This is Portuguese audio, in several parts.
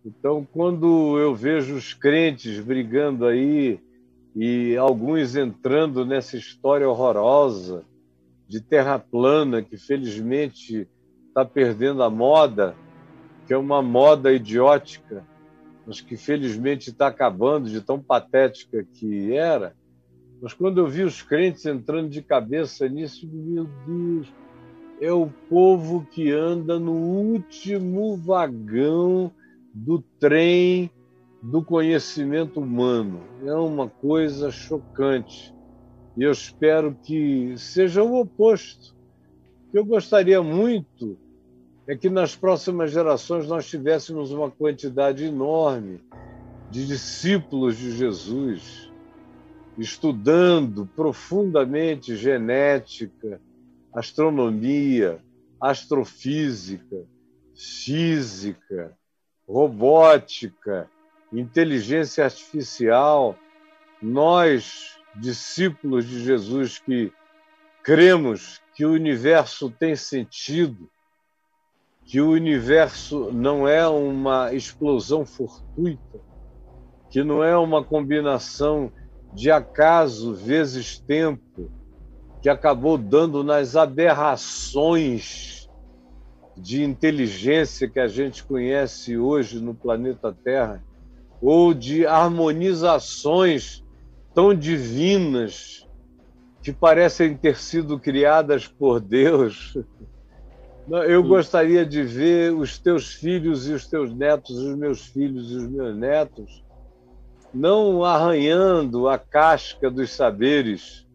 Então, quando eu vejo os crentes brigando aí e alguns entrando nessa história horrorosa de terra plana, que felizmente está perdendo a moda, que é uma moda idiótica, mas que felizmente está acabando de tão patética que era. Mas quando eu vi os crentes entrando de cabeça nisso, meu Deus, é o povo que anda no último vagão do trem do conhecimento humano. É uma coisa chocante. E eu espero que seja o oposto. O que eu gostaria muito é que nas próximas gerações nós tivéssemos uma quantidade enorme de discípulos de Jesus, estudando profundamente genética, astronomia, astrofísica, física, robótica, inteligência artificial. Nós, discípulos de Jesus, que cremos que o universo tem sentido, que o universo não é uma explosão fortuita, que não é uma combinação de acaso vezes tempo, que acabou dando nas aberrações de inteligência que a gente conhece hoje no planeta Terra, ou de harmonizações tão divinas que parecem ter sido criadas por Deus. Eu gostaria de ver os teus filhos e os teus netos, os meus filhos e os meus netos, não arranhando a casca dos saberes,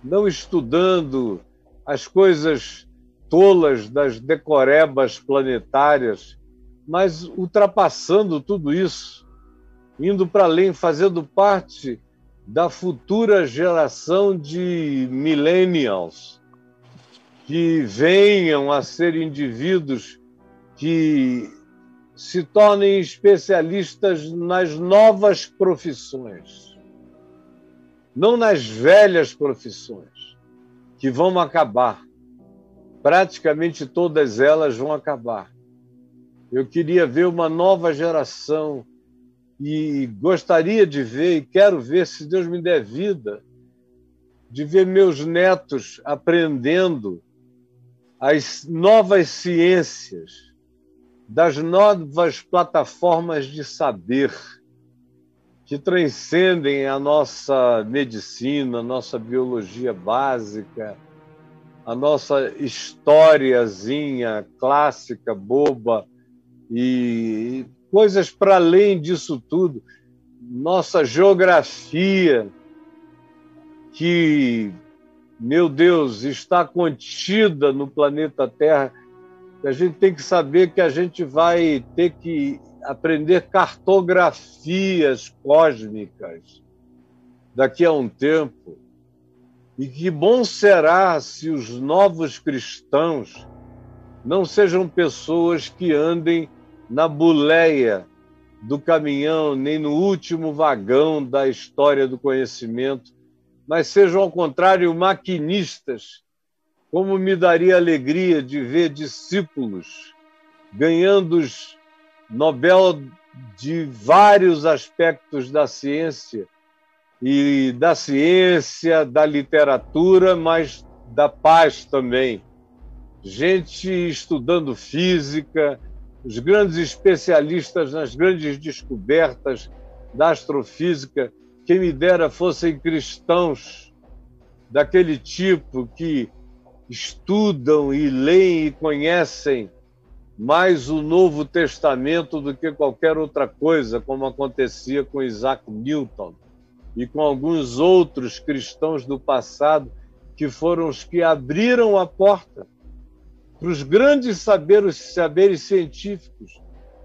não estudando as coisas tolas das decorebas planetárias, mas ultrapassando tudo isso, indo para além, fazendo parte da futura geração de millennials, que venham a ser indivíduos que se tornem especialistas nas novas profissões, não nas velhas profissões, que vão acabar. Praticamente todas elas vão acabar. Eu queria ver uma nova geração e gostaria de ver, e quero ver, se Deus me der vida, de ver meus netos aprendendo as novas ciências, das novas plataformas de saber que transcendem a nossa medicina, a nossa biologia básica, a nossa historiazinha clássica, boba, e coisas para além disso tudo. Nossa geografia, que, meu Deus, está contida no planeta Terra. A gente tem que saber que a gente vai ter que aprender cartografias cósmicas daqui a um tempo. E que bom será se os novos cristãos não sejam pessoas que andem na boleia do caminhão, nem no último vagão da história do conhecimento, mas sejam, ao contrário, maquinistas. Como me daria alegria de ver discípulos ganhando os Nobel de vários aspectos da ciência, e da ciência, da literatura, mas da paz também. Gente estudando física, os grandes especialistas nas grandes descobertas da astrofísica, quem me dera fossem cristãos daquele tipo que estudam e leem e conhecem mais o Novo Testamento do que qualquer outra coisa, como acontecia com Isaac Newton e com alguns outros cristãos do passado, que foram os que abriram a porta para os grandes saberes científicos,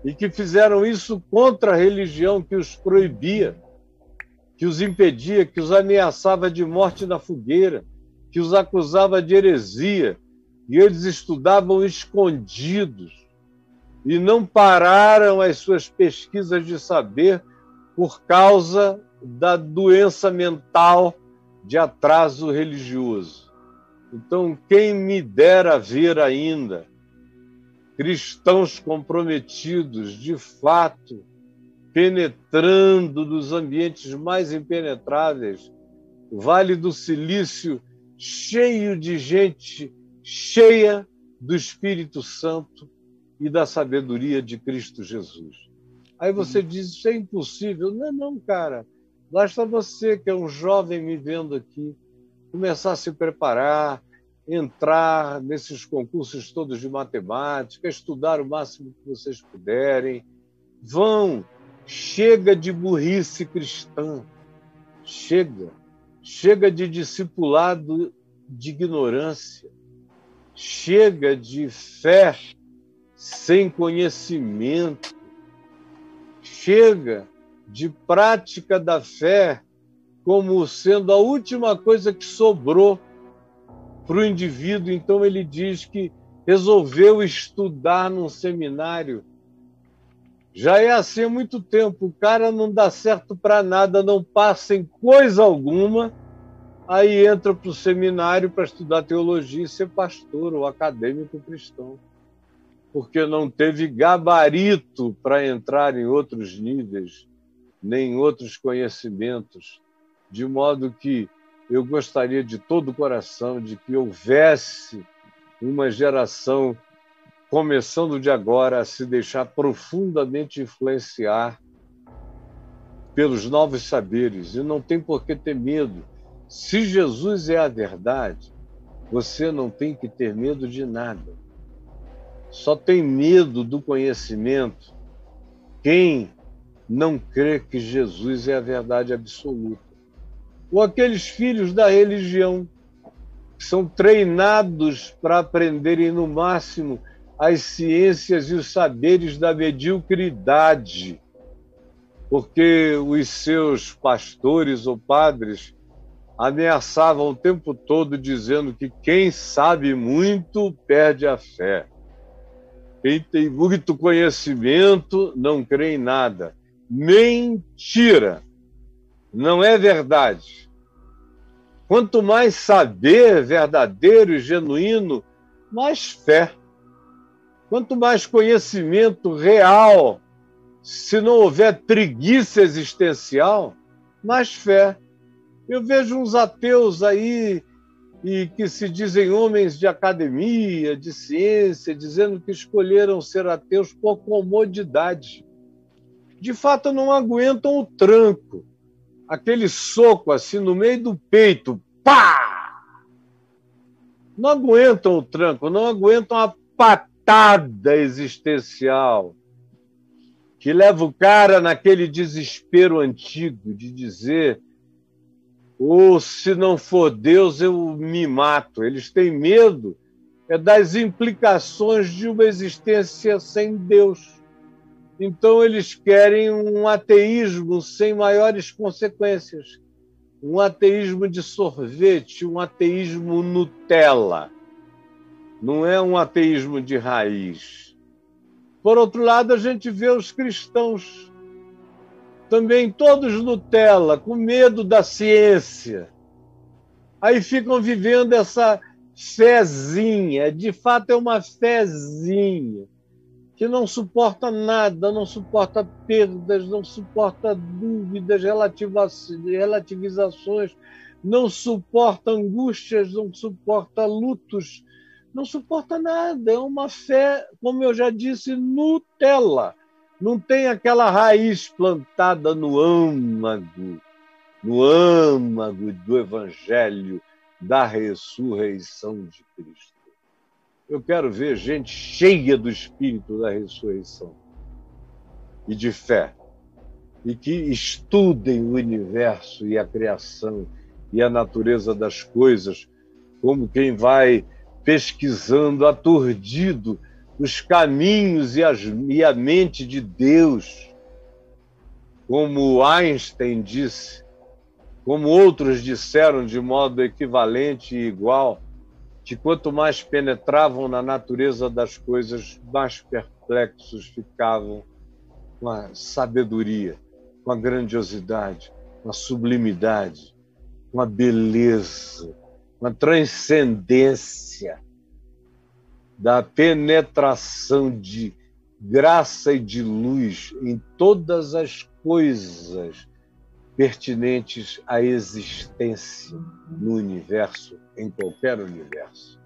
e que fizeram isso contra a religião que os proibia, que os impedia, que os ameaçava de morte na fogueira, que os acusava de heresia, e eles estudavam escondidos e não pararam as suas pesquisas de saber por causa da doença mental de atraso religioso. Então, quem me dera ver ainda cristãos comprometidos, de fato, penetrando nos ambientes mais impenetráveis, o Vale do Silício cheio de gente cheia do Espírito Santo e da sabedoria de Cristo Jesus. Aí você diz, isso é impossível. Não, não, cara. Basta você, que é um jovem me vendo aqui, começar a se preparar, entrar nesses concursos todos de matemática, estudar o máximo que vocês puderem. Vão, chega de burrice cristã, chega de discipulado de ignorância, chega de fé sem conhecimento, chega de prática da fé como sendo a última coisa que sobrou para o indivíduo. Então ele diz que resolveu estudar num seminário. Já é assim há muito tempo. O cara não dá certo para nada, não passa em coisa alguma, aí entra para o seminário para estudar teologia e ser pastor ou acadêmico cristão, porque não teve gabarito para entrar em outros níveis, nem em outros conhecimentos, de modo que eu gostaria de todo o coração de que houvesse uma geração começando de agora a se deixar profundamente influenciar pelos novos saberes, e não tem por que ter medo. Se Jesus é a verdade, você não tem que ter medo de nada. Só tem medo do conhecimento quem não crê que Jesus é a verdade absoluta. Ou aqueles filhos da religião que são treinados para aprenderem no máximo as ciências e os saberes da mediocridade, porque os seus pastores ou padres ameaçavam o tempo todo dizendo que quem sabe muito perde a fé. Quem tem muito conhecimento não crê em nada. Mentira! Não é verdade. Quanto mais saber verdadeiro e genuíno, mais fé. Quanto mais conhecimento real, se não houver preguiça existencial, mais fé. Eu vejo uns ateus aí e que se dizem homens de academia, de ciência, dizendo que escolheram ser ateus por comodidade. De fato, não aguentam o tranco. Aquele soco assim no meio do peito, pá! Não aguentam o tranco, não aguentam a patada existencial que leva o cara naquele desespero antigo de dizer: ou se não for Deus, eu me mato. Eles têm medo das implicações de uma existência sem Deus. Então eles querem um ateísmo sem maiores consequências, um ateísmo de sorvete, um ateísmo Nutella. Não é um ateísmo de raiz. Por outro lado, a gente vê os cristãos também todos Nutella, com medo da ciência. Aí ficam vivendo essa fezinha, de fato é uma fezinha, que não suporta nada, não suporta perdas, não suporta dúvidas, relativizações, não suporta angústias, não suporta lutos, não suporta nada. É uma fé, como eu já disse, Nutella. Não tem aquela raiz plantada no âmago do Evangelho da ressurreição de Cristo. Eu quero ver gente cheia do Espírito da ressurreição e de fé, e que estudem o universo e a criação e a natureza das coisas, como quem vai pesquisando aturdido os caminhos e a mente de Deus, como Einstein disse, como outros disseram de modo equivalente e igual, que quanto mais penetravam na natureza das coisas, mais perplexos ficavam com a sabedoria, com a grandiosidade, com a sublimidade, com a beleza, com a transcendência da penetração de graça e de luz em todas as coisas pertinentes à existência no universo, em qualquer universo.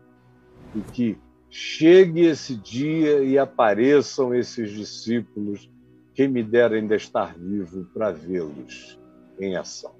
E que chegue esse dia e apareçam esses discípulos, quem me dera ainda estar vivo para vê-los em ação.